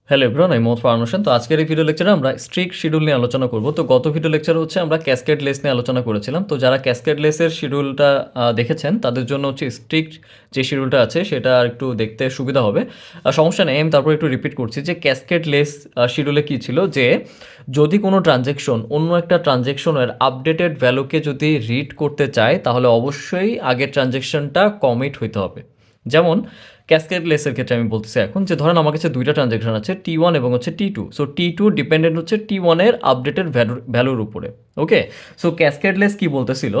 Hello everyone, আমি মোহাম্মদ ফারহান হোসেন। তো আজকের এই ভিডিও লেকচারে আমরা স্ট্রিক্ট শিডিউল নিয়ে আলোচনা করব। তো গত ভিডিও লেকচারে হচ্ছে আমরা ক্যাসকেড লেস নিয়ে আলোচনা করেছিলাম। তো যারা ক্যাসকেড লেসের শিডিউলটা দেখেছেন তাদের জন্য হচ্ছে স্ট্রিক্ট যে শিডিউলটা আছে সেটা আর একটু দেখতে সুবিধা হবে। সমস্যা নেই, আমি তারপর একটু রিপিট করছি যে ক্যাসকেড লেস শিডিউলে কী ছিল, যে যদি কোনো ট্রানজ্যাকশন অন্য একটা ট্রানজ্যাকশনের আপডেটেড ভ্যালুকে যদি রিড করতে চায় তাহলে অবশ্যই আগের ট্রানজ্যাকশনটা কমিট হইতে হবে। যেমন ক্যাসকেড লেসের ক্ষেত্রে আমি বলতেছি এখন যে ধরেন আমার কাছে দুইটা ট্রানজ্যাকশন আছে, T1 এবং হচ্ছে T2। সো T2 ডিপেন্ডেন্ট হচ্ছে T1-এর আপডেটেড ভ্যালুর উপরে। ওকে, সো ক্যাসকেড লেস কী বলতেছিল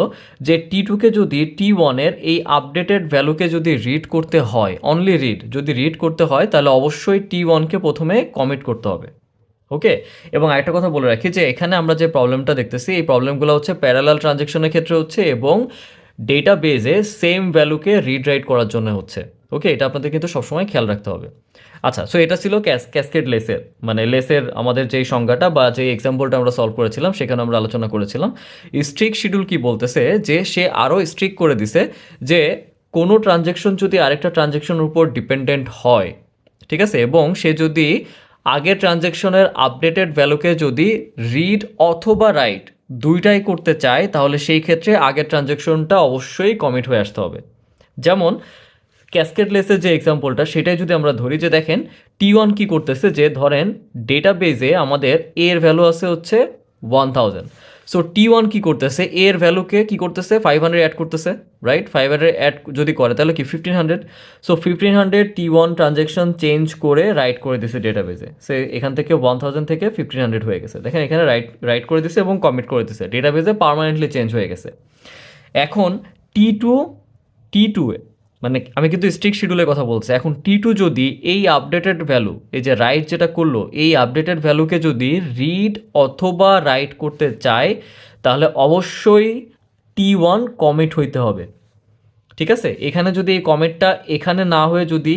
যে T2-কে যদি T1-এর এই আপডেটেড ভ্যালুকে যদি রিড করতে হয়, অনলি যদি রিড করতে হয় তাহলে অবশ্যই T1-কে প্রথমে কমিট করতে হবে। ওকে, এবং আরেকটা কথা বলে রাখি যে এখানে আমরা যে প্রবলেমটা দেখতেছি এই প্রবলেমগুলো হচ্ছে প্যারালাল ট্রানজ্যাকশনের ক্ষেত্রে হচ্ছে এবং ডেটাবেজে সেম ভ্যালুকে রিড রাইট করার জন্য হচ্ছে। ওকে, এটা আপনাদের কিন্তু সবসময় খেয়াল রাখতে হবে। আচ্ছা, সো এটা ছিল ক্যাসকেড লেসের, মানে লেসের আমাদের যেই সংজ্ঞাটা বা যে এক্সাম্পলটা আমরা সলভ করেছিলাম সেখানে আমরা আলোচনা করেছিলাম। স্ট্রিক শিডিউল কি বলতেছে যে সে আরও স্ট্রিক করে দিছে যে কোনো ট্রানজ্যাকশন যদি আরেকটা ট্রানজ্যাকশনের উপর ডিপেন্ডেন্ট হয়, ঠিক আছে, এবং সে যদি আগের ট্রানজ্যাকশনের আপডেটেড ভ্যালুকে যদি রিড অথবা রাইট দুইটাই করতে চায় তাহলে সেই ক্ষেত্রে আগের ট্রানজ্যাকশনটা অবশ্যই কমিট হয়ে আসতে হবে। যেমন ক্যাসকেড লেসের যে এক্সাম্পলটা সেটাই যদি আমরা ধরি, যে দেখেন T1 কি করতেছে, যে ধরেন ডেটাবেজে আমাদের এর ভ্যালু আছে হচ্ছে 1000। সো T1 কি করতেছে, এর ভ্যালুকে কি করতেছে 500 অ্যাড করতেছে, রাইট? 500 অ্যাড যদি করে তাহলে কি 1500। সো 1500 T1 ট্রানজ্যাকশন চেঞ্জ করে রাইট করে দিছে ডেটাবেজে। সে এখান থেকে 1000 থেকে 1500 হয়ে গেছে। দেখেন এখানে রাইট করে দিছে এবং কমিট করে দিছে, ডেটাবেজে পার্মানেন্টলি চেঞ্জ হয়ে গেছে। এখন টি টু মানে আমি কিন্তু স্ট্রিক্ট শিডিউলের কথা বলছি। এখন T2 যদি এই আপডেটেড ভ্যালু, এই যে রাইট যেটা করলো, এই আপডেটেড ভ্যালুকে যদি রিড অথবা রাইট করতে চায় তাহলে অবশ্যই T1 কমিট হইতে হবে। ঠিক আছে, এখানে যদি এই কমিটটা এখানে না হয়ে যদি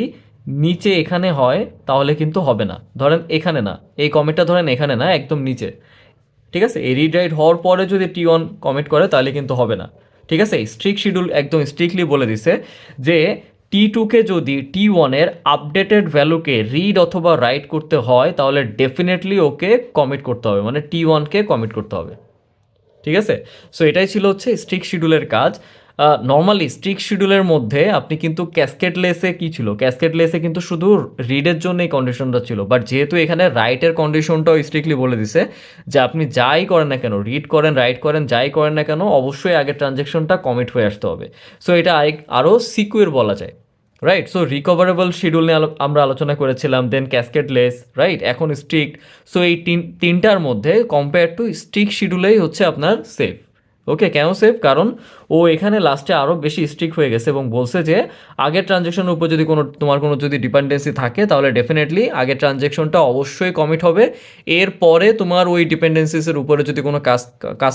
নিচে এখানে হয় তাহলে কিন্তু হবে না। ধরেন এখানে না, এই কমিটটা ধরেন এখানে না, একদম নিচে। ঠিক আছে, এই রিড রাইট হওয়ার পরে যদি T1 কমিট করে তাহলে কিন্তু হবে না। ঠিক আছে, স্ট্রিক্ট শিডিউল একদম স্ট্রিক্টলি বলে দিছে যে T2-কে যদি T1-এর আপডেটেড ভ্যালুকে রিড অথবা রাইট করতে হয় তাহলে ডেফিনেটলি ওকে কমিট করতে হবে, মানে T1-কে কমিট করতে হবে। ঠিক আছে, সো এটাই ছিল হচ্ছে স্ট্রিক্ট শিডিউলের কাজ। নর্মালি স্ট্রিক্ট শিডিউলের মধ্যে আপনি কিন্তু ক্যাসকেড লেসে কী ছিল, ক্যাসকেড লেসে কিন্তু শুধু রিডের জন্য এই কন্ডিশনটা ছিল, বাট যেহেতু এখানে রাইটের কন্ডিশনটাও স্ট্রিক্টলি বলে দিছে যে আপনি যাই করেন না কেন, রিড করেন রাইট করেন যাই করেন না কেন, অবশ্যই আগের ট্রানজ্যাকশনটা কমিট হয়ে আসতে হবে। সো এটা আরও সিকিউর বলা যায়, রাইট? সো রিকভারেবল শিডিউল নিয়ে আমরা আলোচনা করেছিলাম, দেন ক্যাসকেড লেস, রাইট? এখন স্ট্রিক্ট। সো এই তিনটার মধ্যে কম্পেয়ার টু স্ট্রিক্ট শিডিউলেই হচ্ছে আপনার সেফ। ওকে, কেন সেফ? কারণ ও এখানে লাস্টে আরও বেশি স্ট্রিক্ট হয়ে গেছে এবং বলছে যে আগের ট্রানজ্যাকশনের উপর যদি তোমার কোনো যদি ডিপেন্ডেন্সি থাকে তাহলে ডেফিনেটলি আগের ট্রানজ্যাকশনটা অবশ্যই কমিট হবে। এরপরে তোমার ওই ডিপেন্ডেন্সিসের উপরে যদি কোনো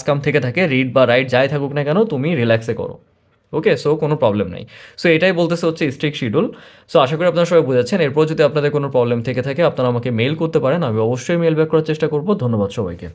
কাম থেকে থাকে, রিড বা রাইট যাই থাকুক না কেন, তুমি রিল্যাক্সে করো। ওকে, সো কোনো প্রবলেম নেই। সো এটাই বলতেছে হচ্ছে স্ট্রিক্ট শিডিউল। সো আশা করি আপনারা সবাই বুঝেছেন। এরপর যদি আপনাদের কোনো প্রবলেম থেকে থাকে আপনারা আমাকে মেল করতে পারেন, আমি অবশ্যই মেল ব্যাক করার চেষ্টা করব। ধন্যবাদ সবাইকে।